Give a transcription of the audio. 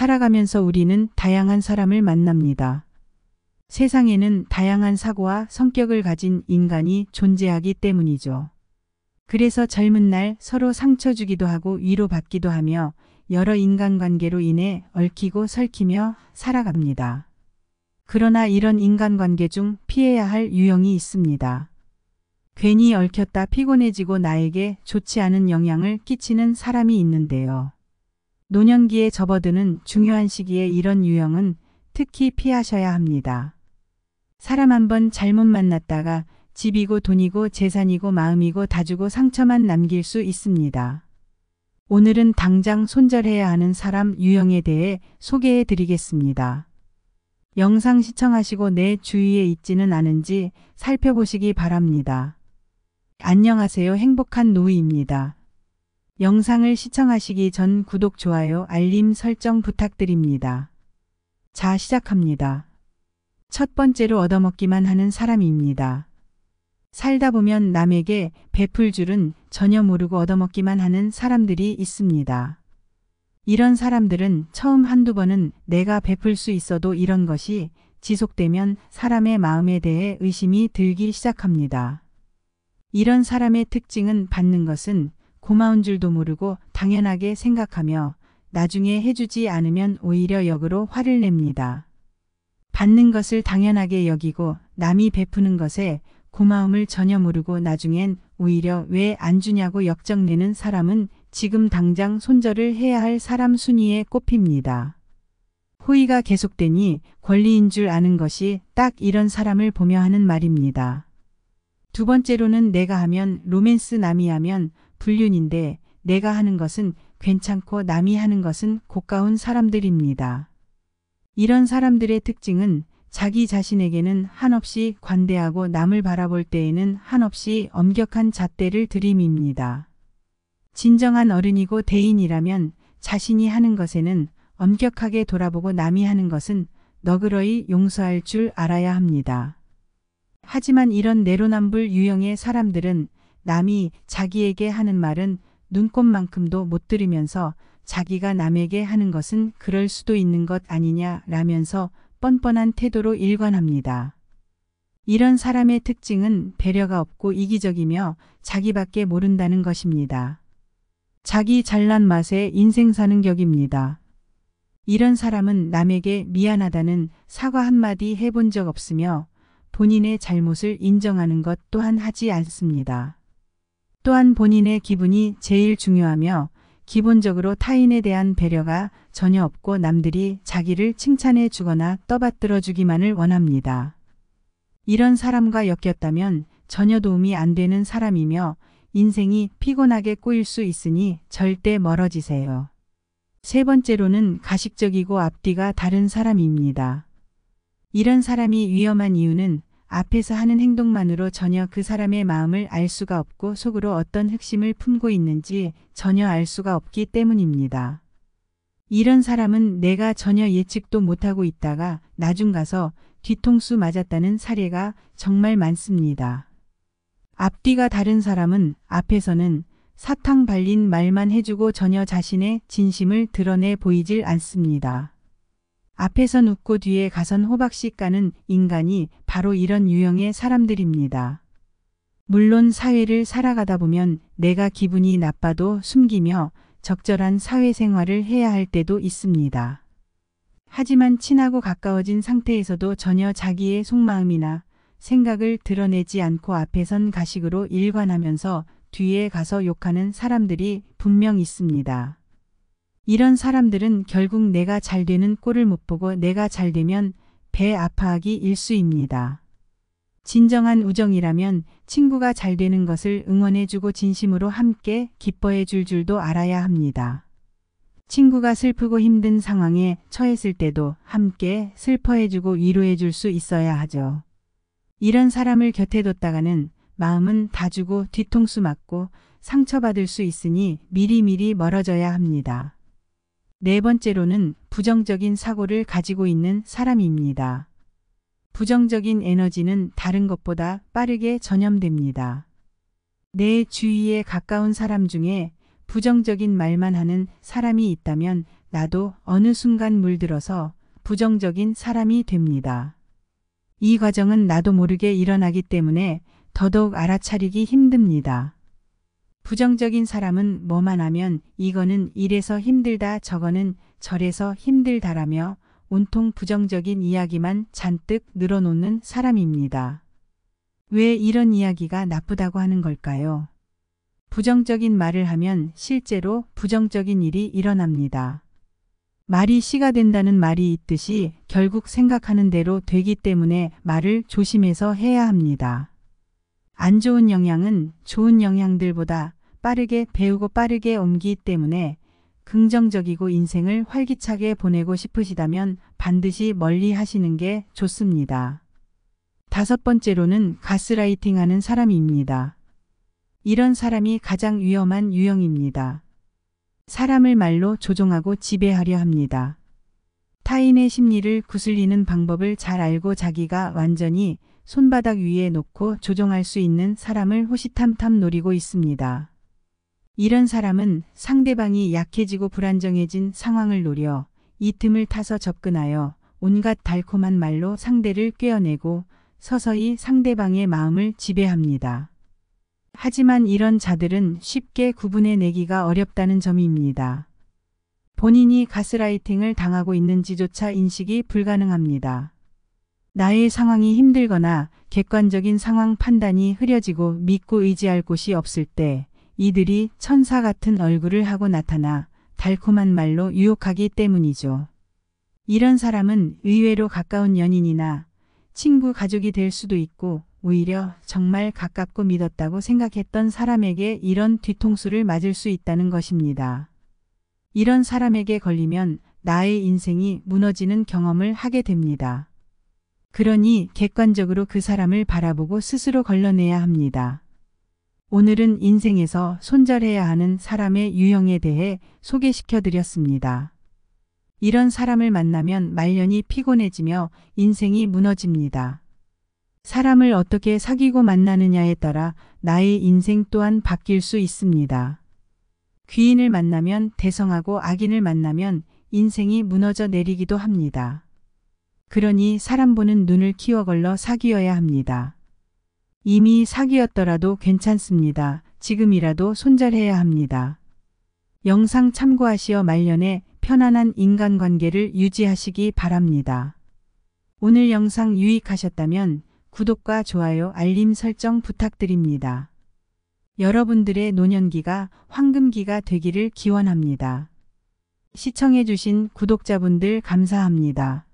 살아가면서 우리는 다양한 사람을 만납니다. 세상에는 다양한 사고와 성격을 가진 인간이 존재하기 때문이죠. 그래서 젊은 날 서로 상처 주기도 하고 위로받기도 하며 여러 인간관계로 인해 얽히고 설키며 살아갑니다. 그러나 이런 인간관계 중 피해야 할 유형이 있습니다. 괜히 얽혔다 피곤해지고 나에게 좋지 않은 영향을 끼치는 사람이 있는데요. 노년기에 접어드는 중요한 시기에 이런 유형은 특히 피하셔야 합니다. 사람 한번 잘못 만났다가 집이고 돈이고 재산이고 마음이고 다 주고 상처만 남길 수 있습니다. 오늘은 당장 손절해야 하는 사람 유형에 대해 소개해 드리겠습니다. 영상 시청하시고 내 주위에 있지는 않은지 살펴보시기 바랍니다. 안녕하세요. 행복한 노후입니다. 영상을 시청하시기 전 구독, 좋아요, 알림 설정 부탁드립니다. 자, 시작합니다. 첫 번째로 얻어먹기만 하는 사람입니다. 살다 보면 남에게 베풀 줄은 전혀 모르고 얻어먹기만 하는 사람들이 있습니다. 이런 사람들은 처음 한두 번은 내가 베풀 수 있어도 이런 것이 지속되면 사람의 마음에 대해 의심이 들기 시작합니다. 이런 사람의 특징은 받는 것은 고마운 줄도 모르고 당연하게 생각하며 나중에 해주지 않으면 오히려 역으로 화를 냅니다. 받는 것을 당연하게 여기고 남이 베푸는 것에 고마움을 전혀 모르고 나중엔 오히려 왜 안 주냐고 역정내는 사람은 지금 당장 손절을 해야 할 사람 순위에 꼽힙니다. 호의가 계속되니 권리인 줄 아는 것이 딱 이런 사람을 보며 하는 말입니다. 두 번째로는 내가 하면 로맨스, 남이 하면 불륜인데 내가 하는 것은 괜찮고 남이 하는 것은 고가운 사람들입니다. 이런 사람들의 특징은 자기 자신에게는 한없이 관대하고 남을 바라볼 때에는 한없이 엄격한 잣대를 들이밉니다. 진정한 어른이고 대인이라면 자신이 하는 것에는 엄격하게 돌아보고 남이 하는 것은 너그러이 용서할 줄 알아야 합니다. 하지만 이런 내로남불 유형의 사람들은 남이 자기에게 하는 말은 눈꼽만큼도 못 들으면서 자기가 남에게 하는 것은 그럴 수도 있는 것 아니냐라면서 뻔뻔한 태도로 일관합니다. 이런 사람의 특징은 배려가 없고 이기적이며 자기밖에 모른다는 것입니다. 자기 잘난 맛에 인생 사는 격입니다. 이런 사람은 남에게 미안하다는 사과 한마디 해본 적 없으며 본인의 잘못을 인정하는 것 또한 하지 않습니다. 또한 본인의 기분이 제일 중요하며 기본적으로 타인에 대한 배려가 전혀 없고 남들이 자기를 칭찬해 주거나 떠받들어 주기만을 원합니다. 이런 사람과 엮였다면 전혀 도움이 안 되는 사람이며 인생이 피곤하게 꼬일 수 있으니 절대 멀어지세요. 세 번째로는 가식적이고 앞뒤가 다른 사람입니다. 이런 사람이 위험한 이유는 앞에서 하는 행동만으로 전혀 그 사람의 마음을 알 수가 없고 속으로 어떤 흑심을 품고 있는지 전혀 알 수가 없기 때문입니다. 이런 사람은 내가 전혀 예측도 못하고 있다가 나중 가서 뒤통수 맞았다는 사례가 정말 많습니다. 앞뒤가 다른 사람은 앞에서는 사탕 발린 말만 해주고 전혀 자신의 진심을 드러내 보이질 않습니다. 앞에선 웃고 뒤에 가선 호박씨 까는 인간이 바로 이런 유형의 사람들입니다. 물론 사회를 살아가다 보면 내가 기분이 나빠도 숨기며 적절한 사회생활을 해야 할 때도 있습니다. 하지만 친하고 가까워진 상태에서도 전혀 자기의 속마음이나 생각을 드러내지 않고 앞에선 가식으로 일관하면서 뒤에 가서 욕하는 사람들이 분명 있습니다. 이런 사람들은 결국 내가 잘 되는 꼴을 못 보고 내가 잘 되면 배 아파하기 일쑤입니다. 진정한 우정이라면 친구가 잘 되는 것을 응원해주고 진심으로 함께 기뻐해 줄 줄도 알아야 합니다. 친구가 슬프고 힘든 상황에 처했을 때도 함께 슬퍼해주고 위로해줄 수 있어야 하죠. 이런 사람을 곁에 뒀다가는 마음은 다 주고 뒤통수 맞고 상처받을 수 있으니 미리미리 멀어져야 합니다. 네 번째로는 부정적인 사고를 가지고 있는 사람입니다. 부정적인 에너지는 다른 것보다 빠르게 전염됩니다. 내 주위에 가까운 사람 중에 부정적인 말만 하는 사람이 있다면 나도 어느 순간 물들어서 부정적인 사람이 됩니다. 이 과정은 나도 모르게 일어나기 때문에 더더욱 알아차리기 힘듭니다. 부정적인 사람은 뭐만 하면 이거는 이래서 힘들다 저거는 저래서 힘들다라며 온통 부정적인 이야기만 잔뜩 늘어놓는 사람입니다. 왜 이런 이야기가 나쁘다고 하는 걸까요? 부정적인 말을 하면 실제로 부정적인 일이 일어납니다. 말이 씨가 된다는 말이 있듯이 결국 생각하는 대로 되기 때문에 말을 조심해서 해야 합니다. 안 좋은 영향은 좋은 영향들보다 빠르게 배우고 빠르게 옮기기 때문에 긍정적이고 인생을 활기차게 보내고 싶으시다면 반드시 멀리 하시는 게 좋습니다. 5번째로는 가스라이팅 하는 사람입니다. 이런 사람이 가장 위험한 유형입니다. 사람을 말로 조종하고 지배하려 합니다. 타인의 심리를 구슬리는 방법을 잘 알고 자기가 완전히 손바닥 위에 놓고 조종할 수 있는 사람을 호시탐탐 노리고 있습니다. 이런 사람은 상대방이 약해지고 불안정해진 상황을 노려 이 틈을 타서 접근하여 온갖 달콤한 말로 상대를 꿰어내고 서서히 상대방의 마음을 지배합니다. 하지만 이런 자들은 쉽게 구분해내기가 어렵다는 점입니다. 본인이 가스라이팅을 당하고 있는지조차 인식이 불가능합니다. 나의 상황이 힘들거나 객관적인 상황 판단이 흐려지고 믿고 의지할 곳이 없을 때 이들이 천사 같은 얼굴을 하고 나타나 달콤한 말로 유혹하기 때문이죠. 이런 사람은 의외로 가까운 연인이나 친구, 가족이 될 수도 있고 오히려 정말 가깝고 믿었다고 생각했던 사람에게 이런 뒤통수를 맞을 수 있다는 것입니다. 이런 사람에게 걸리면 나의 인생이 무너지는 경험을 하게 됩니다. 그러니 객관적으로 그 사람을 바라보고 스스로 걸러내야 합니다. 오늘은 인생에서 손절해야 하는 사람의 유형에 대해 소개시켜 드렸습니다. 이런 사람을 만나면 말년이 피곤해지며 인생이 무너집니다. 사람을 어떻게 사귀고 만나느냐에 따라 나의 인생 또한 바뀔 수 있습니다. 귀인을 만나면 대성하고 악인을 만나면 인생이 무너져 내리기도 합니다. 그러니 사람 보는 눈을 키워 걸러 사귀어야 합니다. 이미 사귀었더라도 괜찮습니다. 지금이라도 손절해야 합니다. 영상 참고하시어 말년에 편안한 인간관계를 유지하시기 바랍니다. 오늘 영상 유익하셨다면 구독과 좋아요, 알림 설정 부탁드립니다. 여러분들의 노년기가 황금기가 되기를 기원합니다. 시청해주신 구독자분들 감사합니다.